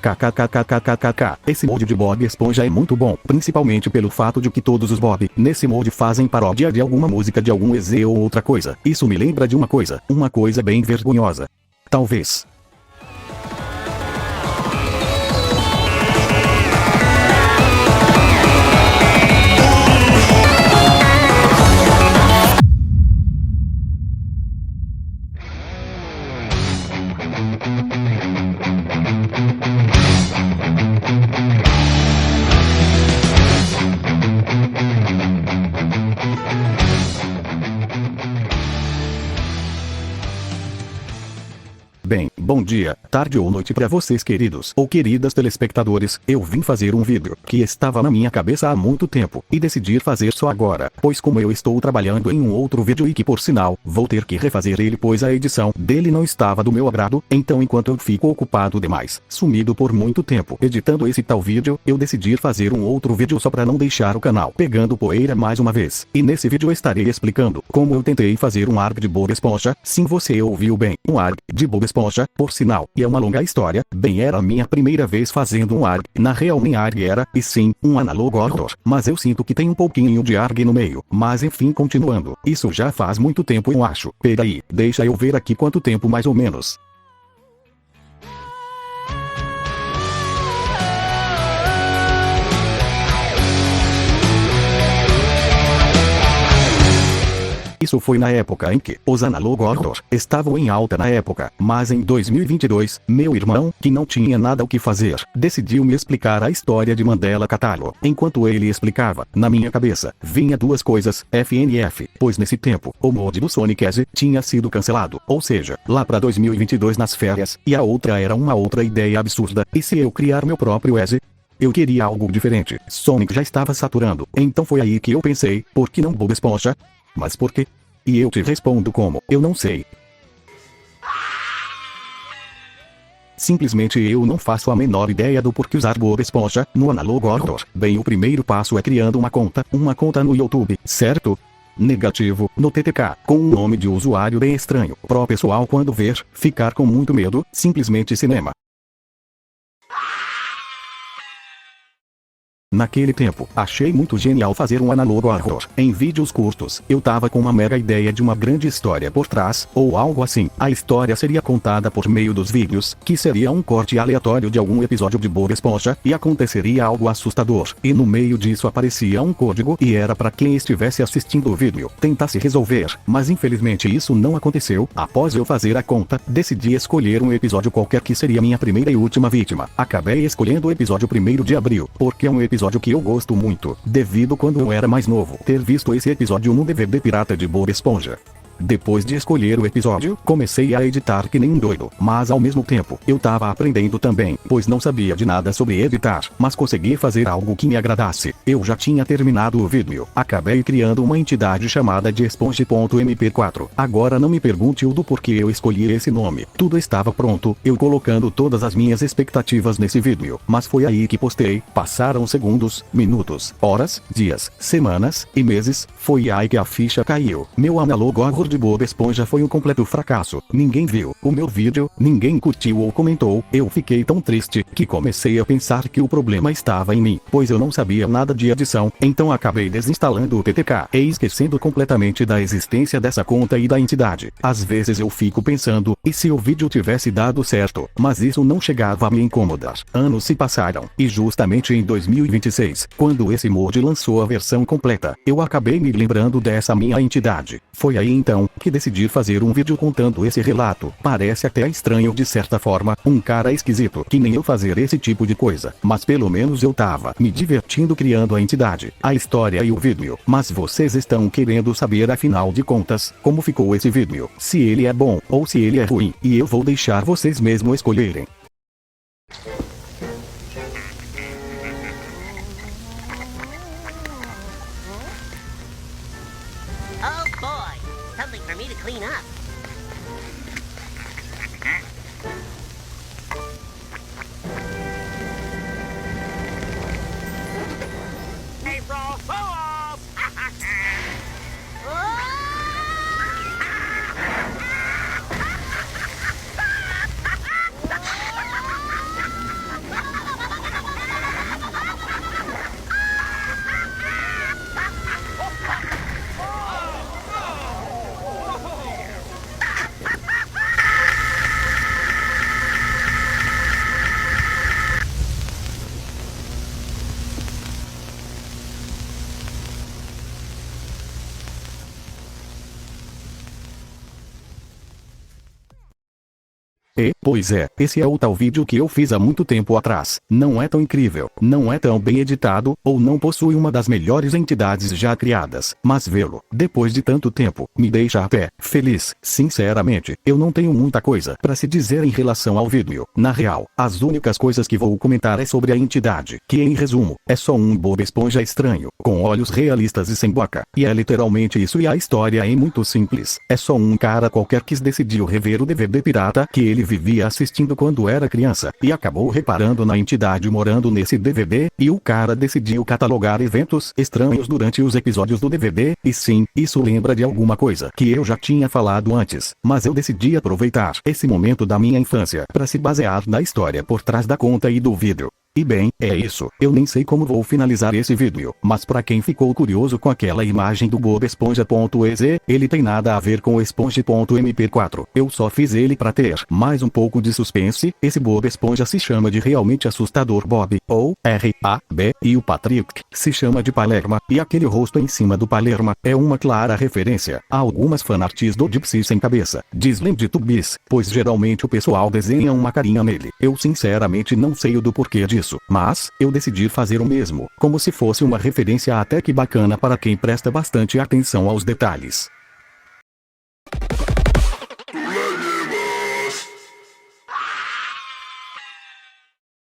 KKKKKKK. Esse mod de Bob Esponja é muito bom, principalmente pelo fato de que todos os Bob nesse mod fazem paródia de alguma música de algum EZ ou outra coisa. Isso me lembra de uma coisa bem vergonhosa. Talvez. Bem, bom dia, tarde ou noite para vocês queridos ou queridas telespectadores. Eu vim fazer um vídeo que estava na minha cabeça há muito tempo e decidi fazer só agora, pois como eu estou trabalhando em um outro vídeo e que por sinal, vou ter que refazer ele pois a edição dele não estava do meu agrado, então enquanto eu fico ocupado demais, sumido por muito tempo editando esse tal vídeo, eu decidi fazer um outro vídeo só para não deixar o canal pegando poeira mais uma vez. E nesse vídeo eu estarei explicando como eu tentei fazer um ARG de Bob Esponja. Sim, você ouviu bem, um ARG de Bob Esponja, por sinal, e é uma longa história, bem era a minha primeira vez fazendo um ARG, na real nem ARG era, e sim, um análogo horror, mas eu sinto que tem um pouquinho de ARG no meio, mas enfim continuando, isso já faz muito tempo eu acho, peraí, deixa eu ver aqui quanto tempo mais ou menos. Isso foi na época em que os análogo horror estavam em alta na época, mas em 2022, meu irmão, que não tinha nada o que fazer, decidiu me explicar a história de Mandela Catálogo. Enquanto ele explicava, na minha cabeça, vinha duas coisas, FNF, pois nesse tempo, o mod do Sonic EZ tinha sido cancelado, ou seja, lá pra 2022 nas férias, e a outra era uma outra ideia absurda, e se eu criar meu próprio EZ? Eu queria algo diferente, Sonic já estava saturando, então foi aí que eu pensei, por que não Bob Esponja? Mas por quê? E eu te respondo como, eu não sei. Simplesmente eu não faço a menor ideia do porquê usar Bob Esponja no análogo horror. Bem, o primeiro passo é criando uma conta no YouTube, certo? Negativo, no TTK, com um nome de usuário bem estranho, pro pessoal quando ver, ficar com muito medo, simplesmente cinema. Naquele tempo, achei muito genial fazer um análogo horror. Em vídeos curtos, eu tava com uma mega ideia de uma grande história por trás, ou algo assim. A história seria contada por meio dos vídeos, que seria um corte aleatório de algum episódio de Bob Esponja, e aconteceria algo assustador. E no meio disso aparecia um código, e era para quem estivesse assistindo o vídeo tentasse resolver. Mas infelizmente isso não aconteceu. Após eu fazer a conta, decidi escolher um episódio qualquer que seria minha primeira e última vítima. Acabei escolhendo o episódio 1º de abril, porque é um episódio que eu gosto muito, devido quando eu era mais novo, ter visto esse episódio no DVD pirata de Bob Esponja. Depois de escolher o episódio, comecei a editar que nem um doido, mas ao mesmo tempo, eu tava aprendendo também, pois não sabia de nada sobre editar, mas consegui fazer algo que me agradasse. Eu já tinha terminado o vídeo, acabei criando uma entidade chamada de Esponja.mp4. Agora não me pergunte o do porquê eu escolhi esse nome, tudo estava pronto, eu colocando todas as minhas expectativas nesse vídeo, mas foi aí que postei, passaram segundos, minutos, horas, dias, semanas e meses, foi aí que a ficha caiu. Meu análogo horror de Bob Esponja foi um completo fracasso, ninguém viu o meu vídeo, ninguém curtiu ou comentou, eu fiquei tão triste, que comecei a pensar que o problema estava em mim, pois eu não sabia nada de edição, então acabei desinstalando o TTK, e esquecendo completamente da existência dessa conta e da entidade. Às vezes eu fico pensando, e se o vídeo tivesse dado certo, mas isso não chegava a me incomodar. Anos se passaram, e justamente em 2026, quando esse mod lançou a versão completa, eu acabei me lembrando dessa minha entidade. Foi aí então que decidi fazer um vídeo contando esse relato. Parece até estranho de certa forma, um cara esquisito, que nem eu fazer esse tipo de coisa, mas pelo menos eu tava me divertindo criando a entidade, a história e o vídeo. Mas vocês estão querendo saber afinal de contas, como ficou esse vídeo, se ele é bom, ou se ele é ruim, e eu vou deixar vocês mesmo escolherem. clean up. April Fools! Pois é, esse é o tal vídeo que eu fiz há muito tempo atrás. Não é tão incrível, não é tão bem editado, ou não possui uma das melhores entidades já criadas, mas vê-lo, depois de tanto tempo, me deixa até feliz. Sinceramente, eu não tenho muita coisa para se dizer em relação ao vídeo. Na real, as únicas coisas que vou comentar é sobre a entidade, que em resumo, é só um Bob Esponja estranho, com olhos realistas e sem boca. E é literalmente isso, e a história é muito simples. É só um cara qualquer que decidiu rever o DVD pirata que ele vivia assistindo quando era criança, e acabou reparando na entidade morando nesse DVD, e o cara decidiu catalogar eventos estranhos durante os episódios do DVD, e sim, isso lembra de alguma coisa que eu já tinha falado antes, mas eu decidi aproveitar esse momento da minha infância para se basear na história por trás da conta e do vídeo. E bem, é isso. Eu nem sei como vou finalizar esse vídeo, mas pra quem ficou curioso com aquela imagem do Bob Esponja.exe, ele tem nada a ver com o Esponja.mp4. Eu só fiz ele pra ter mais um pouco de suspense. Esse Bob Esponja se chama de Realmente Assustador Bob, ou R.A.B, e o Patrick se chama de Palerma, e aquele rosto em cima do Palerma é uma clara referência a algumas fanarts do Gypsy sem cabeça, de Slendy Tubis, pois geralmente o pessoal desenha uma carinha nele. Eu sinceramente não sei o do porquê disso, mas eu decidi fazer o mesmo, como se fosse uma referência até que bacana para quem presta bastante atenção aos detalhes.